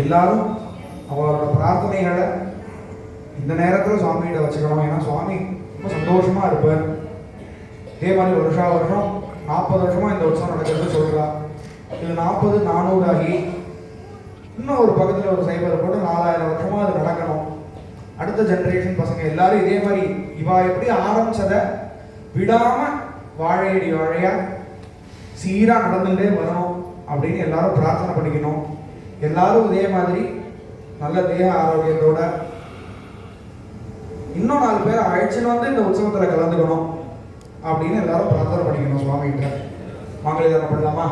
எல்லாரும் அவரோட பிரார்த்தனைகளை இந்த நேரத்தில் சுவாமிகிட்ட வச்சுக்கணும். ஏன்னா சுவாமி ரொம்ப சந்தோஷமா இருப்பார். இதே மாதிரி வருஷம் 40 வருஷமா இந்த உற்சவம் நடக்கிறது சொல்றா. இது 40 400 ஆகி இன்னும் ஒரு பக்கத்தில் ஒரு சைபர் போட்டு 4000 வருஷமா அது நடக்கணும். அடுத்த ஜெனரேஷன் பசங்க எல்லாரும் இதே மாதிரி இவா எப்படி ஆரம்பிச்சதை விடாம வாழையடி வாழையா சீரா நடந்துட்டே வரணும் அப்படின்னு எல்லாரும் பிரார்த்தனை பண்ணிக்கணும். எல்லாரும் இதே மாதிரி நல்ல தேக ஆரோக்கியத்தோட இன்னும் 4 பேரை அழைச்சுன்னு வந்து இந்த உற்சவத்தில் கலந்துக்கணும் அப்படின்னு எல்லாரும் பிரார்த்தனை பண்ணிக்கணும் சுவாமிகிட்ட. மாங்கல்யம் பண்ணலாமா?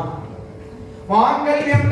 மாங்கல்யம்